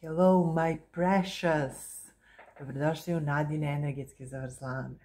Hello my precious! Dobrodošli u Nadine energetske zavrzlame.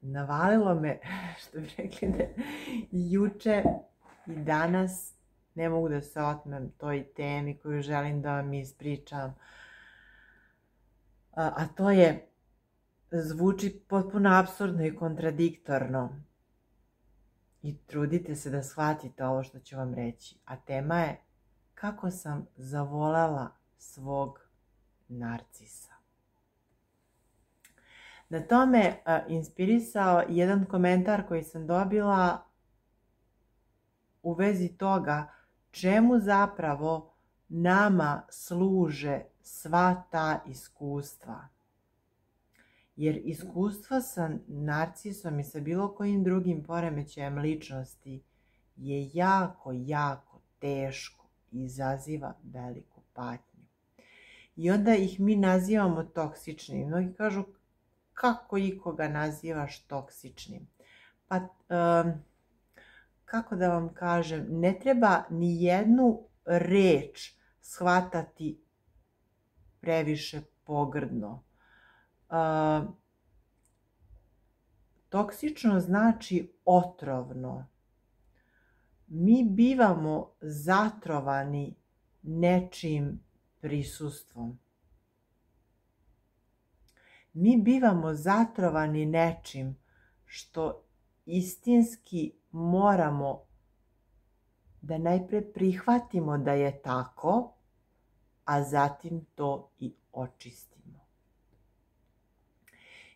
Navalilo me, što bi rekli, da juče i danas ne mogu da se otmem toj temi koju želim da vam ispričam. A to je, zvuči potpuno apsurdno i kontradiktorno. I trudite se da shvatite ovo što ću vam reći. A tema je kako sam zavolela svog narcisa. Na to me inspirisao jedan komentar koji sam dobila u vezi toga čemu zapravo nama služe sva ta iskustva. Jer iskustvo sa narcisom i sa bilo kojim drugim poremećajem ličnosti je jako teško i izaziva veliku patnju. I onda ih mi nazivamo toksičnim. Mnogi kažu, kako ikoga nazivaš toksičnim? Pa, kako da vam kažem, ne treba ni jednu reč shvatati previše pogrdno. Toksično znači otrovno. Mi bivamo zatrovani nečijim prisustvom. Mi bivamo zatrovani nečim što istinski moramo da najpre prihvatimo da je tako, a zatim to i očistimo.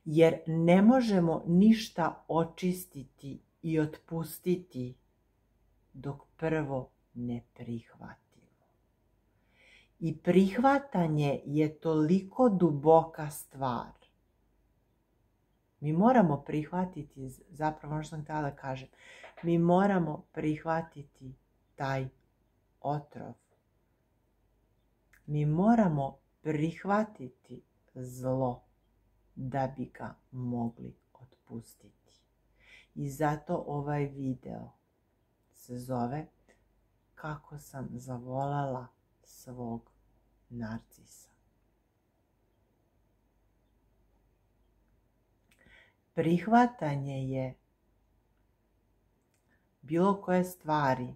Jer ne možemo ništa očistiti i otpustiti dok prvo ne prihvatimo. I prihvatanje je toliko duboka stvar. Mi moramo prihvatiti, zapravo ono što sam htjela da kažem, mi moramo prihvatiti taj otrov. Mi moramo prihvatiti zlo da bi ga mogli otpustiti. I zato ovaj video se zove Kako sam zavolela svog narcisa. Prihvatanje je bilo koje stvari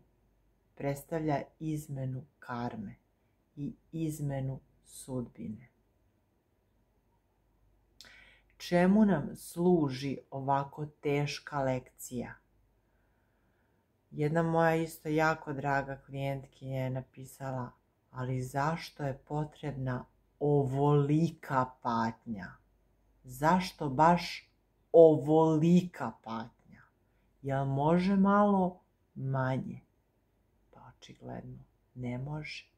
predstavlja izmenu karme i izmenu sudbine. Čemu nam služi ovako teška lekcija? Jedna moja isto jako draga klijentkinja je napisala, ali zašto je potrebna ovolika patnja? Zašto baš ovolika patnja? Jel može malo manje? Pa očigledno ne može.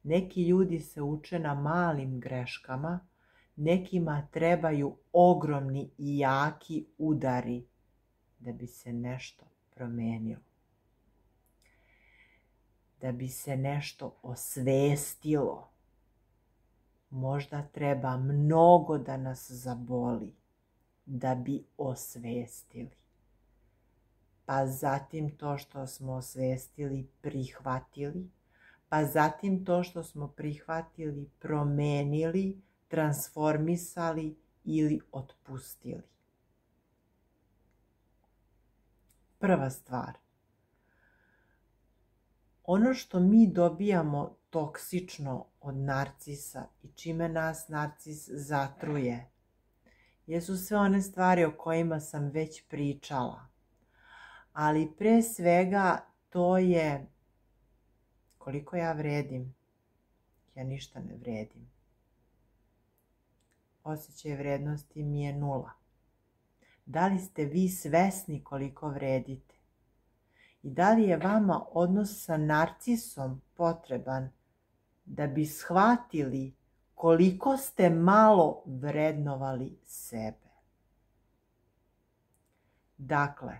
Neki ljudi se uče na malim greškama, nekima trebaju ogromni i jaki udari da bi se nešto promenilo. Da bi se nešto osvestilo. Možda treba mnogo da nas zaboli da bi osvestili. Pa zatim to što smo osvestili, prihvatili. Pa zatim to što smo prihvatili, promenili, transformisali ili otpustili. Prva stvar. Ono što mi dobijamo toksično od narcisa i čime nas narcis zatruje, jesu sve one stvari o kojima sam već pričala. Ali pre svega to je koliko ja vredim. Ja ništa ne vredim. Osjećaj vrednosti mi je 0. Da li ste vi svesni koliko vredite? I da li je vama odnos sa narcisom potreban da bi shvatili koliko ste malo vrednovali sebe? Dakle,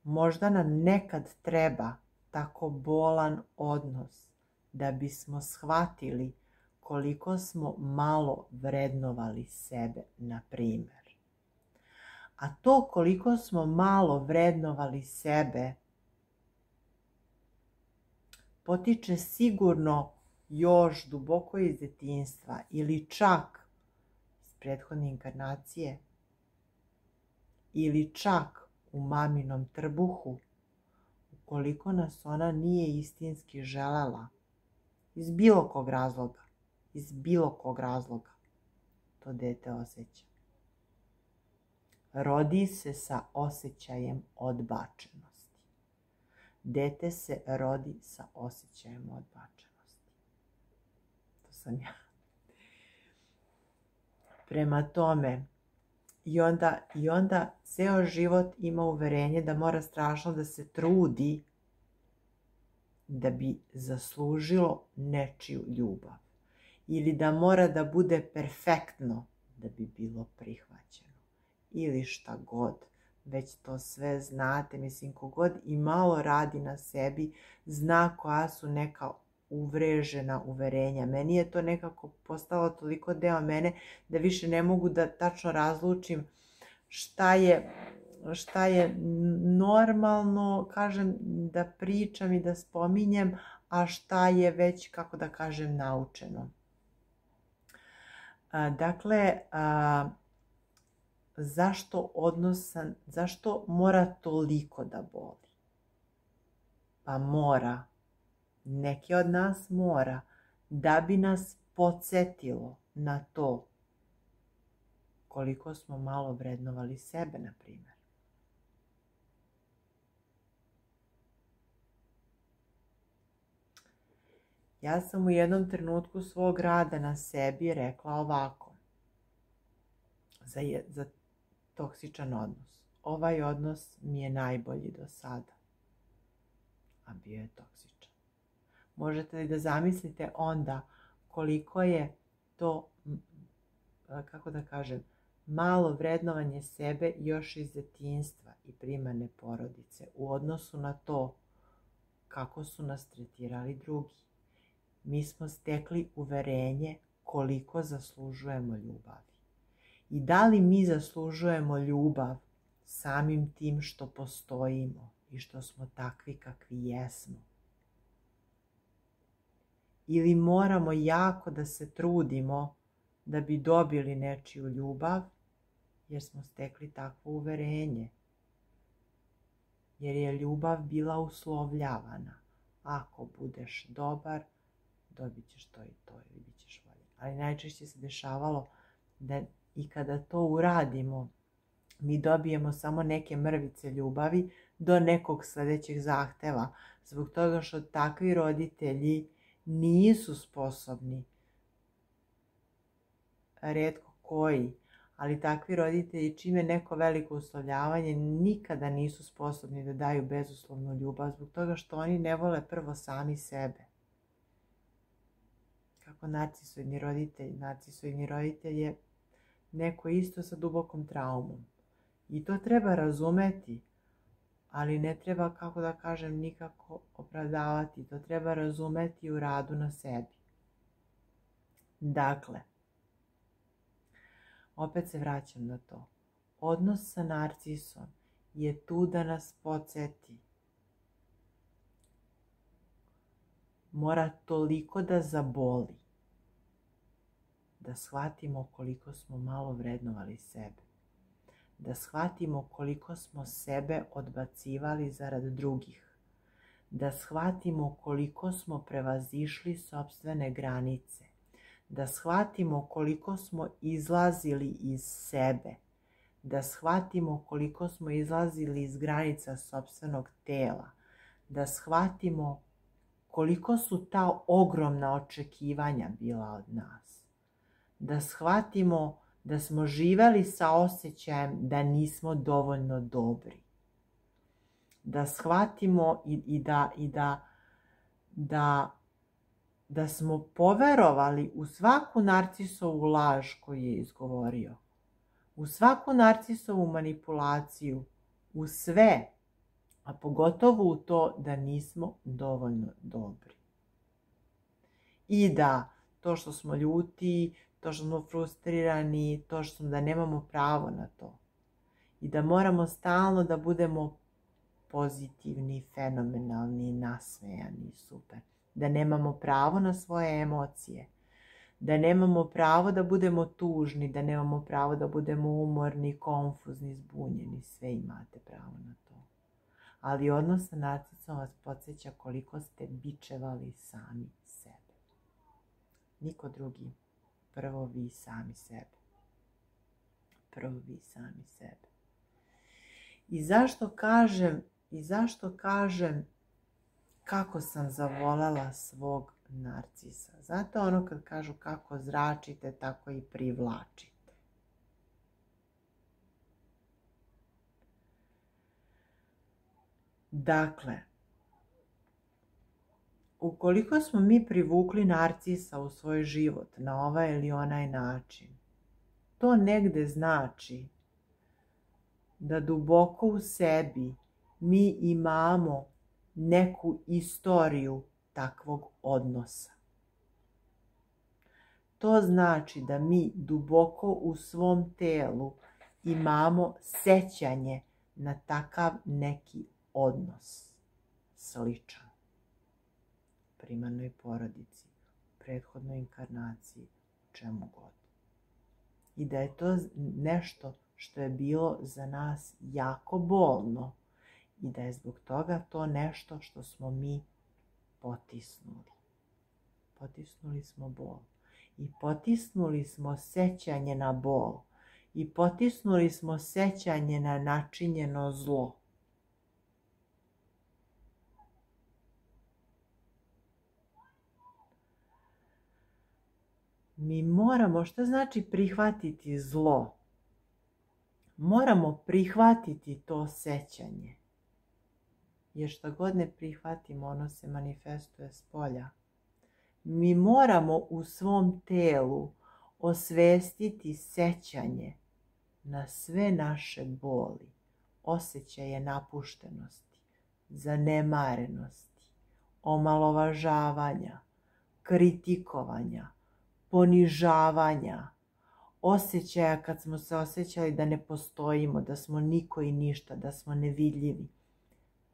možda nam nekad treba tako bolan odnos da bismo shvatili koliko smo malo vrednovali sebe, na primjer. A to koliko smo malo vrednovali sebe potiče sigurno još duboko iz djetinjstva ili čak iz prethodne inkarnacije ili čak u maminom trbuhu, ukoliko nas ona nije istinski želela, iz bilo kog razloga, to dete osjeća. Rodi se sa osjećajem odbačenosti. Dete se rodi sa osjećajem odbačenosti. To sam ja. Prema tome, i onda ceo život ima uverenje da mora strašno da se trudi da bi zaslužilo nečiju ljubav. Ili da mora da bude perfektno da bi bilo prihvaćeno. Ili šta god. Već to sve znate. Mislim, kogod i malo radi na sebi, zna koja su neka uvrežena uverenja. Meni je to nekako postalo toliko deo mene da više ne mogu da tačno razlučim šta je normalno, kažem, da pričam i da spominjem, a šta je već, kako da kažem, naučeno. Dakle, zašto mora toliko da boli? Pa mora. Neki od nas mora da bi nas podsjetilo na to koliko smo malo vrednovali sebe, na primjer. Ja sam u jednom trenutku svog rada na sebi rekla ovako, za toksičan odnos. Ovaj odnos mi je najbolji do sada, a bio je toksičan. Možete li da zamislite onda koliko je to, kako da kažem, malo vrednovanje sebe još iz djetinjstva i primarne porodice u odnosu na to kako su nas tretirali drugi. Mi smo stekli uverenje koliko zaslužujemo ljubavi. I da li mi zaslužujemo ljubav samim tim što postojimo i što smo takvi kakvi jesmo? Ili moramo jako da se trudimo da bi dobili nečiju ljubav, jer smo stekli takvo uverenje. Jer je ljubav bila uslovljavana. Ako budeš dobar, dobit ćeš to i to ili bit ćeš voljen. Ali najčešće se dešavalo da i kada to uradimo, mi dobijemo samo neke mrvice ljubavi do nekog sljedećeg zahteva. Zbog toga što takvi roditelji nisu sposobni, rijetko koji, ali takvi roditelji čime neko veliko uslovljavanje nikada nisu sposobni da daju bezuslovnu ljubav zbog toga što oni ne vole prvo sami sebe. Kako narcisoidni roditelj? Narcisoidni roditelj je neko isto sa dubokom traumom. I to treba razumeti, ali ne treba, kako da kažem, nikako opravdavati. To treba razumeti u radu na sebi. Dakle, opet se vraćam na to. Odnos sa narcisom je tu da nas podsjeti. Mora toliko da zaboli, da shvatimo koliko smo malo vrednovali sebe. Da shvatimo koliko smo sebe odbacivali zarad drugih. Da shvatimo koliko smo prevazišli sopstvene granice. Da shvatimo koliko smo izlazili iz sebe. Da shvatimo koliko smo izlazili iz granica sopstvenog tela. Da shvatimo koliko su ta ogromna očekivanja bila od nas. Da shvatimo da smo živjeli sa osjećajem da nismo dovoljno dobri. Da shvatimo da smo poverovali u svaku narcisovu laž koju je izgovorio. U svaku narcisovu manipulaciju. U sve. A pogotovo u to da nismo dovoljno dobri. I da to što smo ljuti, to što smo frustrirani, to što da nemamo pravo na to. I da moramo stalno da budemo pozitivni, fenomenalni, nasmejani, super. Da nemamo pravo na svoje emocije. Da nemamo pravo da budemo tužni, da nemamo pravo da budemo umorni, konfuzni, zbunjeni. Sve imate pravo na to. Ali odnos sa narcisom vas podsjeća koliko ste bičevali sami sebe. Niko drugi. Prvo vi sami sebe. Prvo vi sami sebe. I zašto kažem kako sam zavolela svog narcisa? Zato ono kad kažu kako zračite, tako i privlačite. Dakle, ukoliko smo mi privukli narcisa u svoj život na ovaj ili onaj način, to negde znači da duboko u sebi mi imamo neku istoriju takvog odnosa. To znači da mi duboko u svom telu imamo sećanje na takav neki odnos sličan primarnoj porodici, prethodnoj inkarnaciji, čemu god. I da je to nešto što je bilo za nas jako bolno i da je zbog toga to nešto što smo mi potisnuli. Potisnuli smo bol i potisnuli smo sećanje na bol i potisnuli smo sećanje na načinjeno zlo. Mi moramo, što znači prihvatiti zlo? Moramo prihvatiti to sećanje. Jer što god ne prihvatimo, ono se manifestuje spolja. Mi moramo u svom telu osvestiti sećanje na sve naše boli, osjećaje napuštenosti, zanemarenosti, omalovažavanja, kritikovanja, ponižavanja, osjećaja kad smo se osjećali da ne postojimo, da smo niko i ništa, da smo nevidljivi.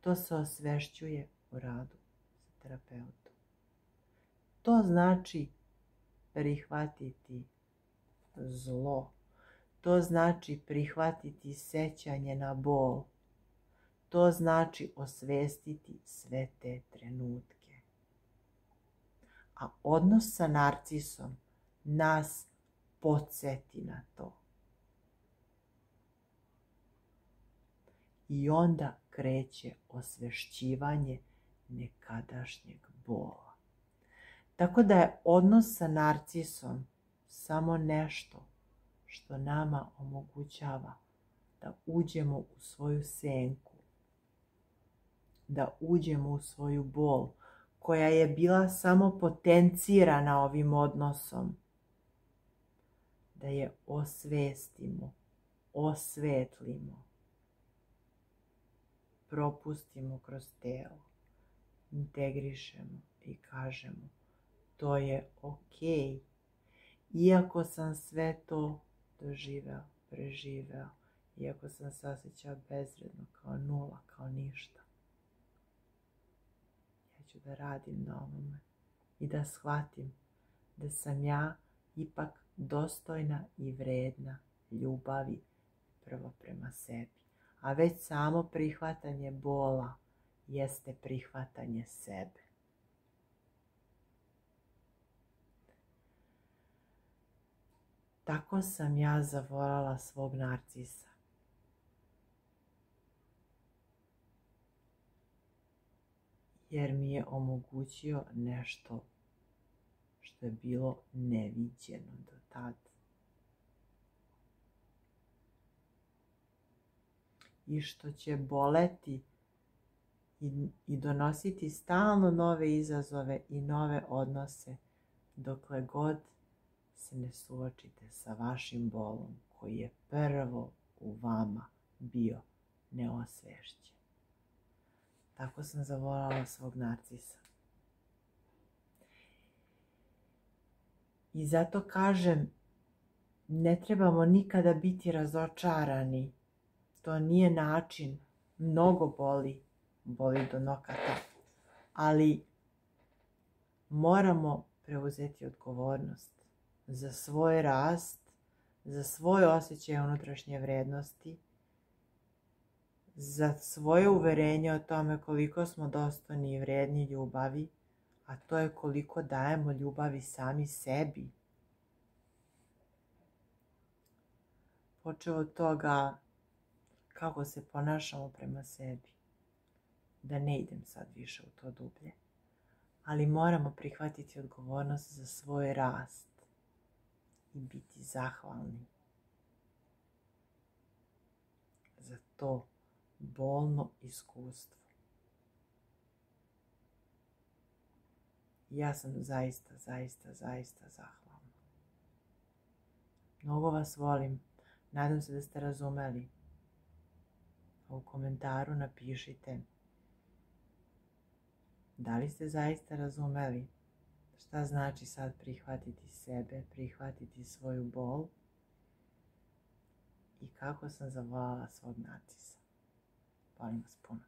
To se osvešćuje u radu sa terapeutom. To znači prihvatiti zlo. To znači prihvatiti sećanje na bol. To znači osvestiti sve te trenutke. A odnos sa narcisom nas podsjeti na to. I onda kreće osvešćivanje nekadašnjeg bola. Tako da je odnos sa narcisom samo nešto što nama omogućava da uđemo u svoju senku, da uđemo u svoju bol, koja je bila samo potencirana ovim odnosom, da je osvestimo, osvetlimo, propustimo kroz telo, integrišemo i kažemo to je okej. Iako sam sve to doživeo, preživeo, iako sam se osjećao bezvredno, kao nula, kao ništa. Ja ću da radim na ovome i da shvatim da sam ja ipak dostojna i vredna ljubavi prvo prema sebi. A već samo prihvatanje bola jeste prihvatanje sebe. Tako sam ja zavoljela svog narcisa. Jer mi je omogućio nešto što je bilo neviđeno do tada. I što će boleti i donositi stalno nove izazove i nove odnose dokle god se ne suočite sa vašim bolom koji je prvo u vama bio neosvešćen. Tako sam zavoljela svog narcisa. I zato kažem, ne trebamo nikada biti razočarani. To nije način, mnogo boli, boli do nokata, ali moramo preuzeti odgovornost za svoj rast, za svoj osjećaj unutrašnje vrednosti, za svoje uverenje o tome koliko smo dostojni i vredni ljubavi, a to je koliko dajemo ljubavi sami sebi. Počeo od toga kako se ponašamo prema sebi. Da ne idem sad više u to dublje. Ali moramo prihvatiti odgovornost za svoj rast i biti zahvalni za to bolno iskustvo. Ja sam zaista zahvalna. Mnogo vas volim. Nadam se da ste razumeli. U komentaru napišite da li ste zaista razumeli šta znači sad prihvatiti sebe, prihvatiti svoju bol i kako sam zavoljela svog narcisa. Volim vas puno.